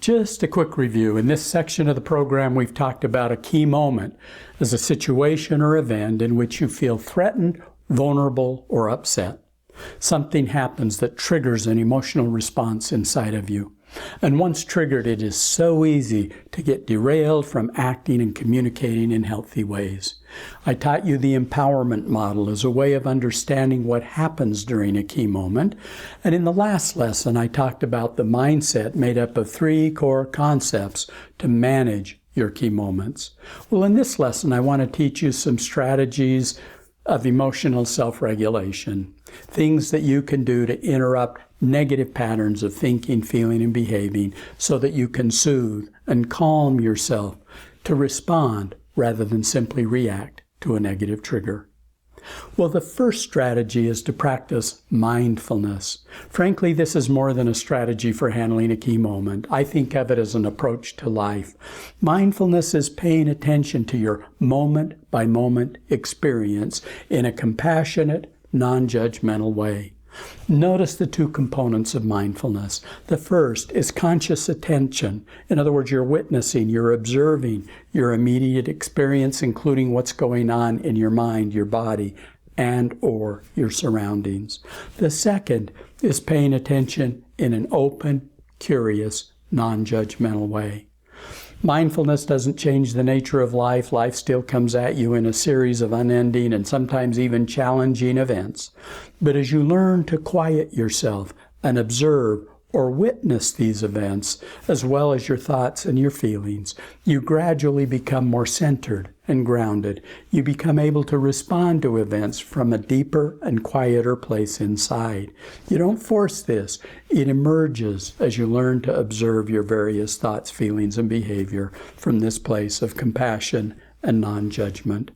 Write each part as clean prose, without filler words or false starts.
Just a quick review. In this section of the program, we've talked about a key moment as a situation or event in which you feel threatened, vulnerable, or upset. Something happens that triggers an emotional response inside of you. And once triggered, it is so easy to get derailed from acting and communicating in healthy ways. I taught you the empowerment model as a way of understanding what happens during a key moment. And in the last lesson, I talked about the mindset made up of 3 core concepts to manage your key moments. Well, in this lesson, I want to teach you some strategies of emotional self-regulation, things that you can do to interrupt negative patterns of thinking, feeling, and behaving so that you can soothe and calm yourself to respond rather than simply react to a negative trigger. Well, the first strategy is to practice mindfulness. Frankly, this is more than a strategy for handling a key moment. I think of it as an approach to life. Mindfulness is paying attention to your moment-by-moment experience in a compassionate, non-judgmental way. Notice the 2 components of mindfulness. The first is conscious attention. In other words, you're witnessing, you're observing your immediate experience, including what's going on in your mind, your body, and or your surroundings. The second is paying attention in an open, curious, non-judgmental way. Mindfulness doesn't change the nature of life. Life still comes at you in a series of unending and sometimes even challenging events. But as you learn to quiet yourself and observe or witness these events, as well as your thoughts and your feelings, you gradually become more centered and grounded. You become able to respond to events from a deeper and quieter place inside. You don't force this. It emerges as you learn to observe your various thoughts, feelings, and behavior from this place of compassion and non-judgment.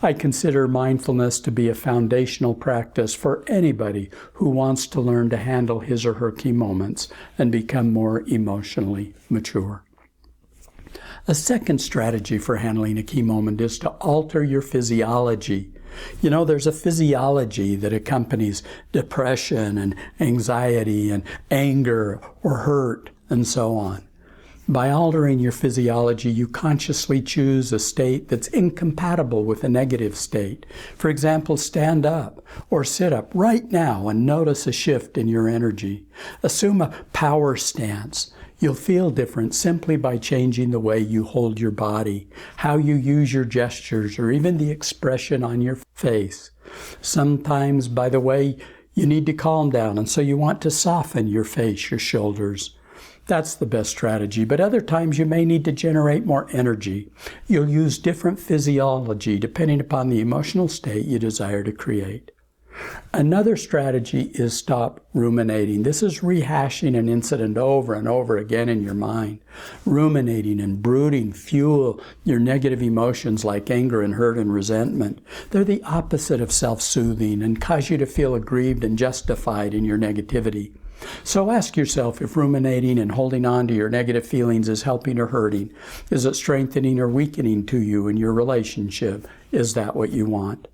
I consider mindfulness to be a foundational practice for anybody who wants to learn to handle his or her key moments and become more emotionally mature. A second strategy for handling a key moment is to alter your physiology. You know, there's a physiology that accompanies depression and anxiety and anger or hurt and so on. By altering your physiology, you consciously choose a state that's incompatible with a negative state. For example, stand up or sit up right now and notice a shift in your energy. Assume a power stance. You'll feel different simply by changing the way you hold your body, how you use your gestures, or even the expression on your face. Sometimes, by the way, you need to calm down, and so you want to soften your face, your shoulders. That's the best strategy, but other times you may need to generate more energy. You'll use different physiology depending upon the emotional state you desire to create. Another strategy is stop ruminating. This is rehashing an incident over and over again in your mind. Ruminating and brooding fuel your negative emotions like anger and hurt and resentment. They're the opposite of self-soothing and cause you to feel aggrieved and justified in your negativity. So ask yourself if ruminating and holding on to your negative feelings is helping or hurting. Is it strengthening or weakening to you in your relationship? Is that what you want?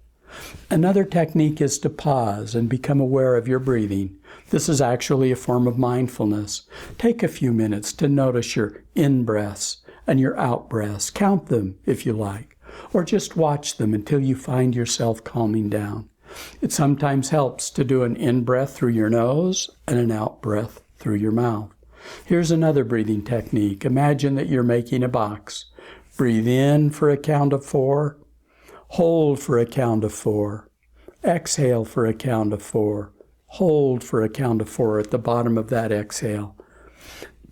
Another technique is to pause and become aware of your breathing. This is actually a form of mindfulness. Take a few minutes to notice your in-breaths and your out-breaths. Count them if you like, or just watch them until you find yourself calming down. It sometimes helps to do an in-breath through your nose and an out-breath through your mouth. Here's another breathing technique. Imagine that you're making a box. Breathe in for a count of 4. Hold for a count of 4. Exhale for a count of 4. Hold for a count of 4 at the bottom of that exhale.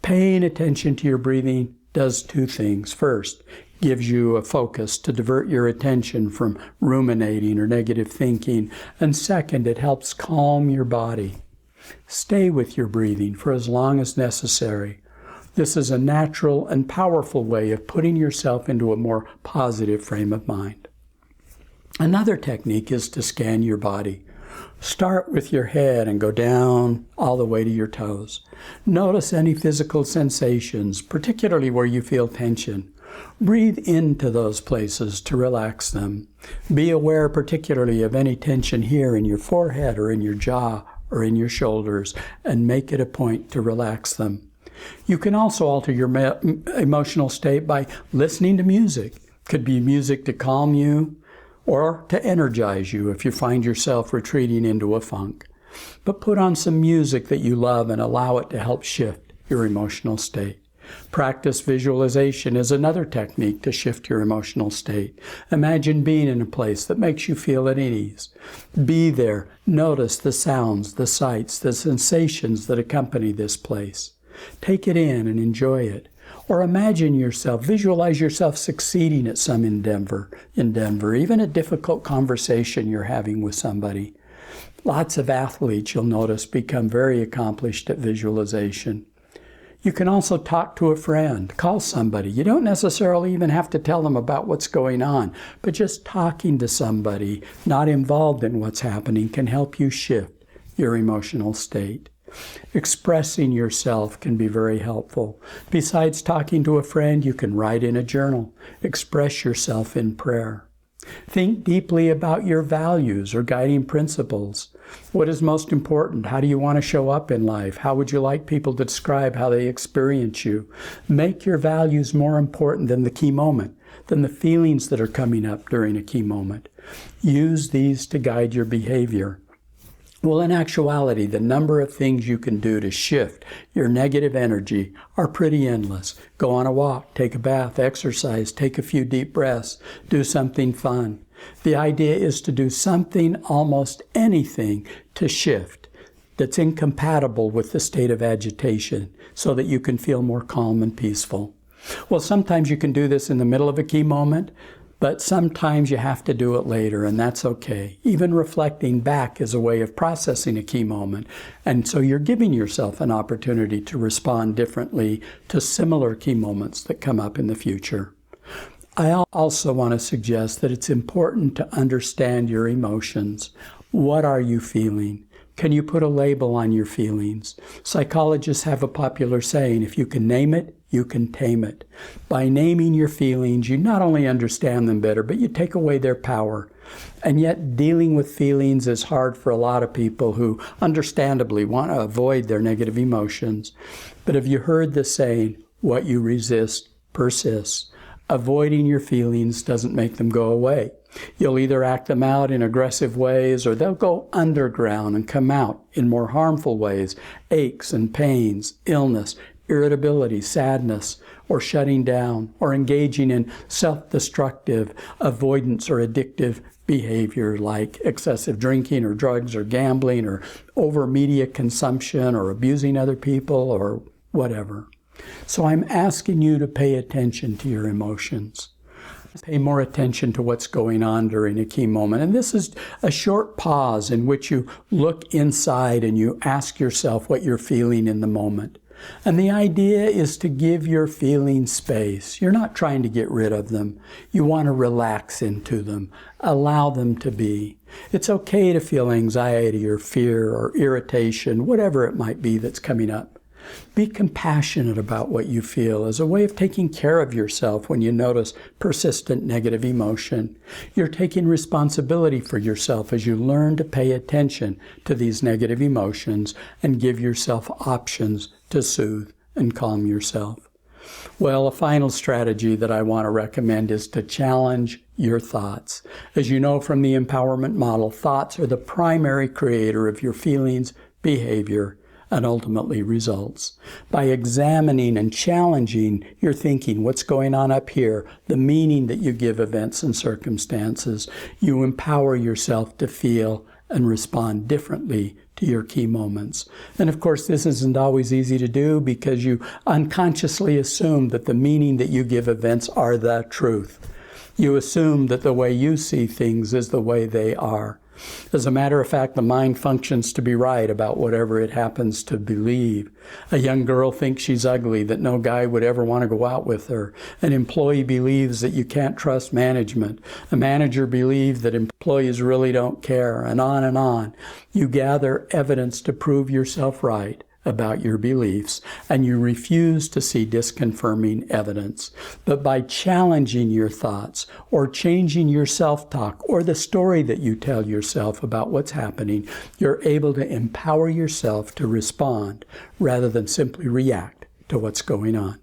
Paying attention to your breathing does 2 things. First, gives you a focus to divert your attention from ruminating or negative thinking. And second, it helps calm your body. Stay with your breathing for as long as necessary. This is a natural and powerful way of putting yourself into a more positive frame of mind. Another technique is to scan your body. Start with your head and go down all the way to your toes. Notice any physical sensations, particularly where you feel tension. Breathe into those places to relax them. Be aware particularly of any tension here in your forehead or in your jaw or in your shoulders, and make it a point to relax them. You can also alter your emotional state by listening to music. Could be music to calm you or to energize you if you find yourself retreating into a funk. But put on some music that you love and allow it to help shift your emotional state. Practice visualization is another technique to shift your emotional state. Imagine being in a place that makes you feel at ease. Be there. Notice the sounds, the sights, the sensations that accompany this place. Take it in and enjoy it. Or imagine yourself, visualize yourself succeeding at some endeavor, even a difficult conversation you're having with somebody. Lots of athletes, you'll notice, become very accomplished at visualization. You can also talk to a friend, call somebody. You don't necessarily even have to tell them about what's going on, but just talking to somebody not involved in what's happening can help you shift your emotional state. Expressing yourself can be very helpful. Besides talking to a friend, you can write in a journal. Express yourself in prayer. Think deeply about your values or guiding principles. What is most important? How do you want to show up in life? How would you like people to describe how they experience you? Make your values more important than the key moment, than the feelings that are coming up during a key moment. Use these to guide your behavior. Well, in actuality, the number of things you can do to shift your negative energy are pretty endless. Go on a walk, take a bath, exercise, take a few deep breaths, do something fun. The idea is to do something, almost anything, to shift that's incompatible with the state of agitation so that you can feel more calm and peaceful. Well, sometimes you can do this in the middle of a key moment, but sometimes you have to do it later, and that's okay. Even reflecting back is a way of processing a key moment, and so you're giving yourself an opportunity to respond differently to similar key moments that come up in the future. I also want to suggest that it's important to understand your emotions. What are you feeling? Can you put a label on your feelings? Psychologists have a popular saying, if you can name it, you can tame it. By naming your feelings, you not only understand them better, but you take away their power. And yet, dealing with feelings is hard for a lot of people who understandably want to avoid their negative emotions. But have you heard the saying, what you resist persists? Avoiding your feelings doesn't make them go away. You'll either act them out in aggressive ways or they'll go underground and come out in more harmful ways, aches and pains, illness, irritability, sadness, or shutting down, or engaging in self-destructive, avoidance, or addictive behavior like excessive drinking or drugs or gambling or over media consumption or abusing other people or whatever. So I'm asking you to pay attention to your emotions. Pay more attention to what's going on during a key moment. And this is a short pause in which you look inside and you ask yourself what you're feeling in the moment. And the idea is to give your feelings space. You're not trying to get rid of them. You want to relax into them. Allow them to be. It's okay to feel anxiety or fear or irritation, whatever it might be that's coming up. Be compassionate about what you feel as a way of taking care of yourself when you notice persistent negative emotion. You're taking responsibility for yourself as you learn to pay attention to these negative emotions and give yourself options to soothe and calm yourself. Well, a final strategy that I want to recommend is to challenge your thoughts. As you know from the empowerment model, thoughts are the primary creator of your feelings, behavior, and ultimately results. By examining and challenging your thinking, what's going on up here, the meaning that you give events and circumstances, you empower yourself to feel and respond differently to your key moments. And of course, this isn't always easy to do because you unconsciously assume that the meaning that you give events are the truth. You assume that the way you see things is the way they are. As a matter of fact, the mind functions to be right about whatever it happens to believe. A young girl thinks she's ugly, that no guy would ever want to go out with her. An employee believes that you can't trust management. A manager believes that employees really don't care, and on and on. You gather evidence to prove yourself right about your beliefs, and you refuse to see disconfirming evidence. But by challenging your thoughts or changing your self-talk or the story that you tell yourself about what's happening, you're able to empower yourself to respond rather than simply react to what's going on.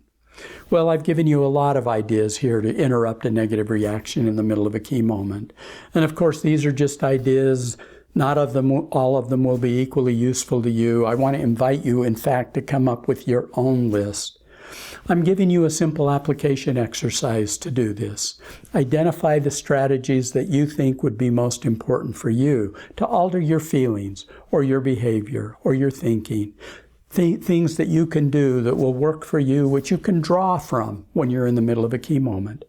Well, I've given you a lot of ideas here to interrupt a negative reaction in the middle of a key moment. And of course, these are just ideas. Not all of them will be equally useful to you. I want to invite you, in fact, to come up with your own list. I'm giving you a simple application exercise to do this. Identify the strategies that you think would be most important for you to alter your feelings or your behavior or your thinking. Things that you can do that will work for you, which you can draw from when you're in the middle of a key moment.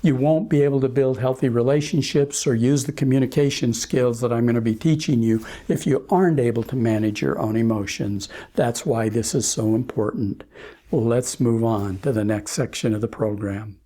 You won't be able to build healthy relationships or use the communication skills that I'm going to be teaching you if you aren't able to manage your own emotions. That's why this is so important. Let's move on to the next section of the program.